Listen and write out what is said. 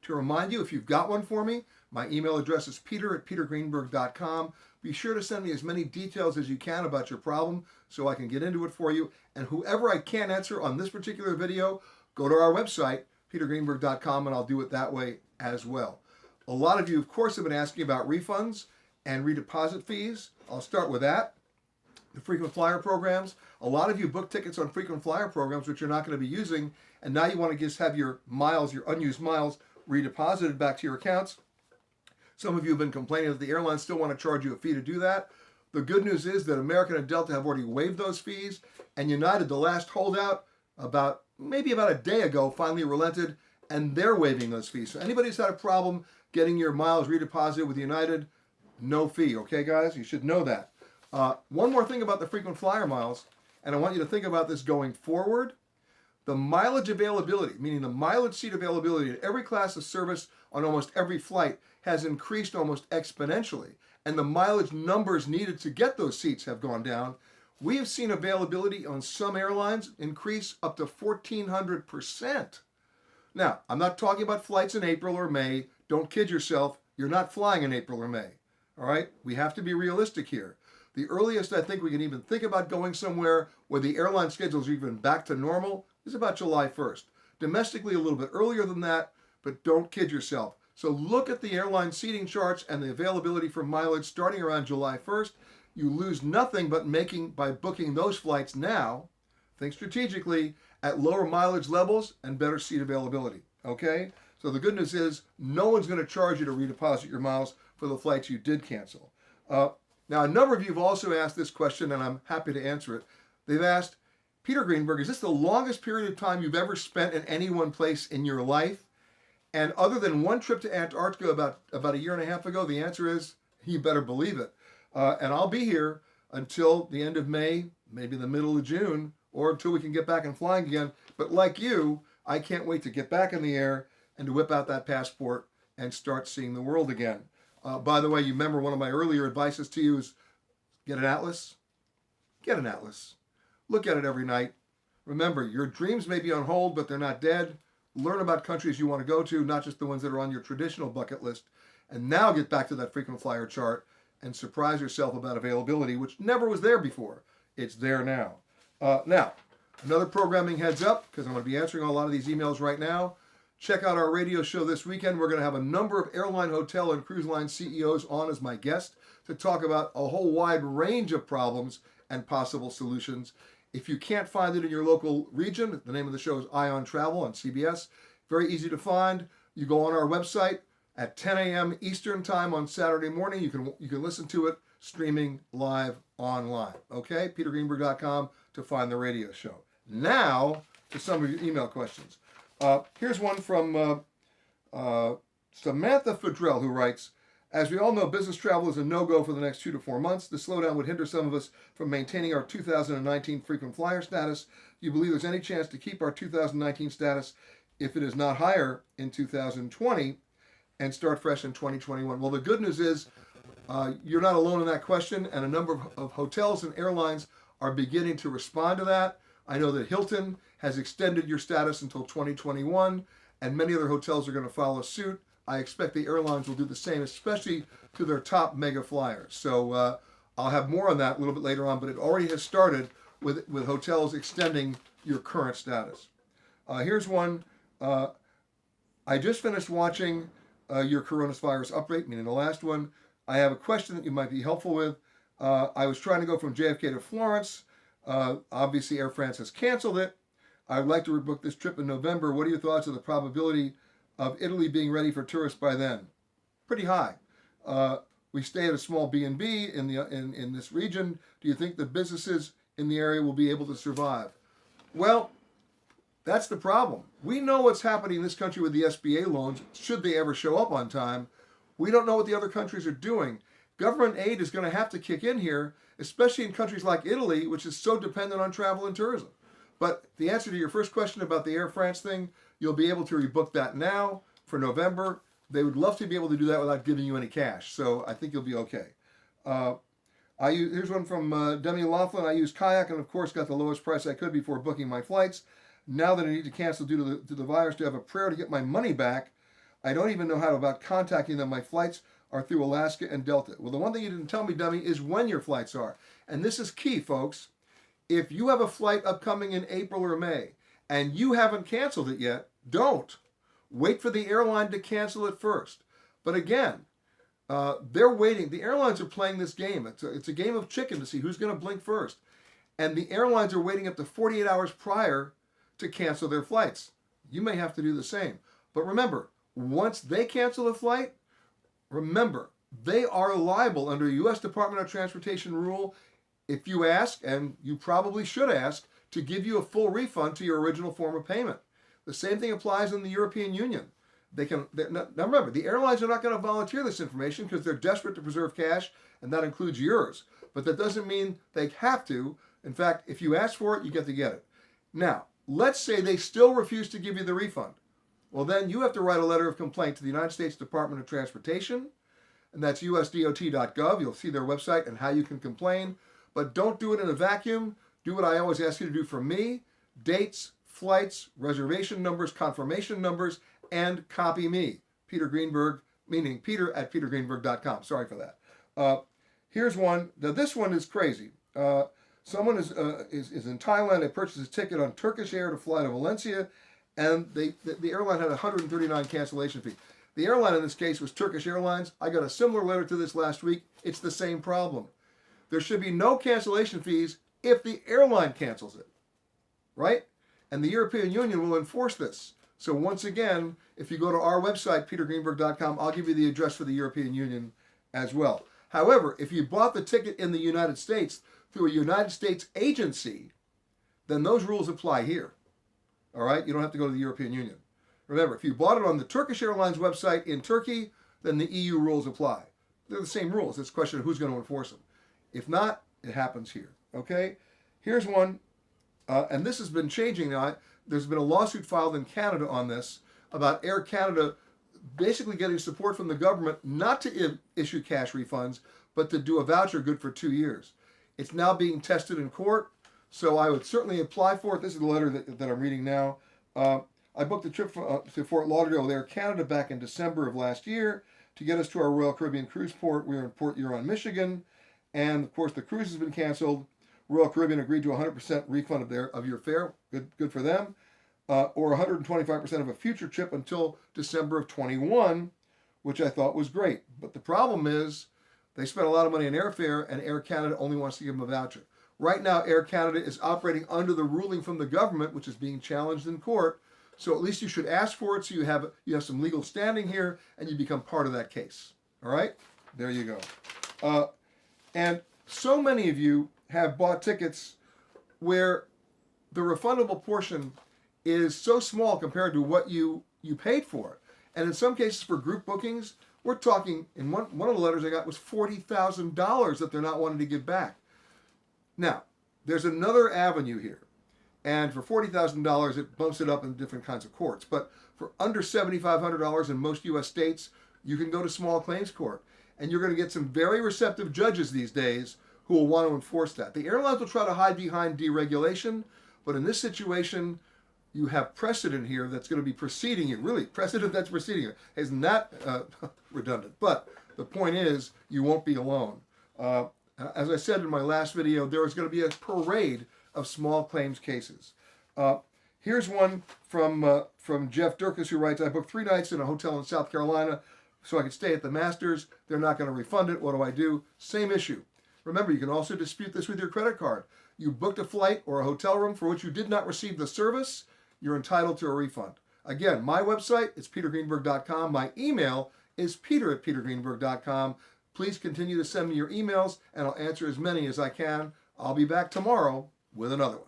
To remind you, if you've got one for me, my email address is peter@petergreenberg.com. Be sure to send me as many details as you can about your problem so I can get into it for you. And whoever I can't answer on this particular video, go to our website, petergreenberg.com, and I'll do it that way as well. A lot of you, of course, have been asking about refunds and redeposit fees. I'll start with that. The frequent flyer programs. A lot of you book tickets on frequent flyer programs, which you're not going to be using, and now you want to just have your miles, your unused miles, redeposited back to your accounts. Some of you have been complaining that the airlines still want to charge you a fee to do that. The good news is that American and Delta have already waived those fees, and United, the last holdout, maybe about a day ago, finally relented, and they're waiving those fees. So anybody who's had a problem getting your miles redeposited with United, no fee, okay, guys? You should know that. One more thing about the frequent flyer miles, and I want you to think about this going forward. The mileage availability, meaning the mileage seat availability in every class of service on almost every flight, has increased almost exponentially, and the mileage numbers needed to get those seats have gone down. We have seen availability on some airlines increase up to 1,400%. Now, I'm not talking about flights in April or May. Don't kid yourself. You're not flying in April or May. All right? We have to be realistic here. The earliest I think we can even think about going somewhere where the airline schedules are even back to normal is about July 1st. Domestically, a little bit earlier than that, but don't kid yourself. So look at the airline seating charts and the availability for mileage starting around July 1st. You lose nothing but by booking those flights now, think strategically, at lower mileage levels and better seat availability, okay? So the good news is no one's going to charge you to redeposit your miles for the flights you did cancel. Now, a number of you have also asked this question, and I'm happy to answer it. They've asked, Peter Greenberg, is this the longest period of time you've ever spent in any one place in your life? And other than one trip to Antarctica about a year and a half ago, the answer is, you better believe it. And I'll be here until the end of May, maybe the middle of June, or until we can get back and flying again. But like you, I can't wait to get back in the air and to whip out that passport and start seeing the world again. By the way, you remember one of my earlier advices to you is get an atlas. Get an atlas. Look at it every night. Remember, your dreams may be on hold, but they're not dead. Learn about countries you want to go to, not just the ones that are on your traditional bucket list. And now get back to that frequent flyer chart and surprise yourself about availability, which never was there before. It's there now. Now, another programming heads up, because I'm going to be answering a lot of these emails right now. Check out our radio show this weekend. We're going to have a number of airline, hotel, and cruise line CEOs on as my guest to talk about a whole wide range of problems and possible solutions. If you can't find it in your local region, the name of the show is Eye on Travel on CBS. Very easy to find. You go on our website at 10 a.m. Eastern Time on Saturday morning. You can listen to it streaming live online. Okay, petergreenberg.com to find the radio show. Now to some of your email questions. Here's one from Samantha Fudrell, who writes, as we all know, business travel is a no-go for the next 2 to 4 months. The slowdown would hinder some of us from maintaining our 2019 frequent flyer status. Do you believe there's any chance to keep our 2019 status if it is not higher in 2020 and start fresh in 2021? Well, the good news is you're not alone in that question, and a number of hotels and airlines are beginning to respond to that. I know that Hilton has extended your status until 2021, and many other hotels are going to follow suit. I expect the airlines will do the same, especially to their top mega flyers. So I'll have more on that a little bit later on, but it already has started with hotels extending your current status. Here's one. I just finished watching your coronavirus update, meaning the last one. I have a question that you might be helpful with. I was trying to go from JFK to Florence. Obviously, Air France has canceled it. I would like to rebook this trip in November. What are your thoughts on the probability of Italy being ready for tourists by then? Pretty high. We stay at a small B&B in this region. Do you think the businesses in the area will be able to survive? Well, that's the problem. We know what's happening in this country with the SBA loans, should they ever show up on time. We don't know what the other countries are doing. Government aid is going to have to kick in here, especially in countries like Italy, which is so dependent on travel and tourism. But the answer to your first question about the Air France thing, you'll be able to rebook that now for November. They would love to be able to do that without giving you any cash, so I think you'll be okay. Here's one from Demi Laughlin. I used Kayak and, of course, got the lowest price I could before booking my flights. Now that I need to cancel due to the virus, to have a prayer to get my money back. I don't even know how about contacting them. My flights are through Alaska and Delta. Well, the one thing you didn't tell me, dummy, is when your flights are. And this is key, folks. If you have a flight upcoming in April or May and you haven't canceled it yet, don't. Wait for the airline to cancel it first. But again, they're waiting. The airlines are playing this game. It's a game of chicken to see who's going to blink first. And the airlines are waiting up to 48 hours prior to cancel their flights. You may have to do the same. But remember, once they cancel a flight, remember, they are liable under a U.S. Department of Transportation rule if you ask, and you probably should ask, to give you a full refund to your original form of payment. The same thing applies in the European Union. Now remember, the airlines are not going to volunteer this information because they're desperate to preserve cash, and that includes yours. But that doesn't mean they have to. In fact, if you ask for it, you get to get it. Now, let's say they still refuse to give you the refund. Well, then you have to write a letter of complaint to the United States Department of Transportation, and that's usdot.gov. You'll see their website and how you can complain. But don't do it in a vacuum. Do what I always ask you to do for me: dates, flights, reservation numbers, confirmation numbers, and copy me, Peter Greenberg, meaning Peter at petergreenberg.com. Sorry for that. Here's one. Now, this one is crazy. Someone is in Thailand. They purchased a ticket on Turkish Air to fly to Valencia, and the airline had a $139 cancellation fee. The airline in this case was Turkish Airlines. I got a similar letter to this last week. It's the same problem. There should be no cancellation fees if the airline cancels it, right? And the European Union will enforce this. So once again, if you go to our website, petergreenberg.com, I'll give you the address for the European Union as well. However, if you bought the ticket in the United States through a United States agency, then those rules apply here. All right? You don't have to go to the European Union. Remember, if you bought it on the Turkish Airlines website in Turkey, then the EU rules apply. They're the same rules. It's a question of who's going to enforce them. If not, it happens here. Okay? Here's one, and this has been changing now. There's been a lawsuit filed in Canada on this about Air Canada basically getting support from the government not to issue cash refunds, but to do a voucher good for 2 years. It's now being tested in court, so I would certainly apply for it. This is the letter that I'm reading now. I booked a trip to Fort Lauderdale with Air Canada back in December of last year to get us to our Royal Caribbean cruise port. We were in Port Huron, Michigan, and of course the cruise has been canceled. Royal Caribbean agreed to 100% refund of your fare, good for them, or 125% of a future trip until December of 21, which I thought was great. But the problem is they spent a lot of money on airfare, and Air Canada only wants to give them a voucher. Right now, Air Canada is operating under the ruling from the government, which is being challenged in court. So at least you should ask for it so you have some legal standing here, and you become part of that case. All right? There you go. And so many of you have bought tickets where the refundable portion is so small compared to what you paid for it. And in some cases for group bookings, we're talking, in one of the letters I got was $40,000 that they're not wanting to give back. Now, there's another avenue here. And for $40,000, it bumps it up in different kinds of courts. But for under $7,500 in most U.S. states, you can go to small claims court. And you're going to get some very receptive judges these days who will want to enforce that. The airlines will try to hide behind deregulation, but in this situation, you have precedent here that's going to be preceding you. Really, precedent that's preceding you. Isn't that redundant? But the point is, you won't be alone. As I said in my last video, there is going to be a parade of small claims cases. Here's one from Jeff Durkis, who writes, I booked 3 nights in a hotel in South Carolina so I could stay at the Masters. They're not going to refund it. What do I do? Same issue. Remember, you can also dispute this with your credit card. You booked a flight or a hotel room for which you did not receive the service, you're entitled to a refund. Again, my website is petergreenberg.com. My email is peter@petergreenberg.com. Please continue to send me your emails, and I'll answer as many as I can. I'll be back tomorrow with another one.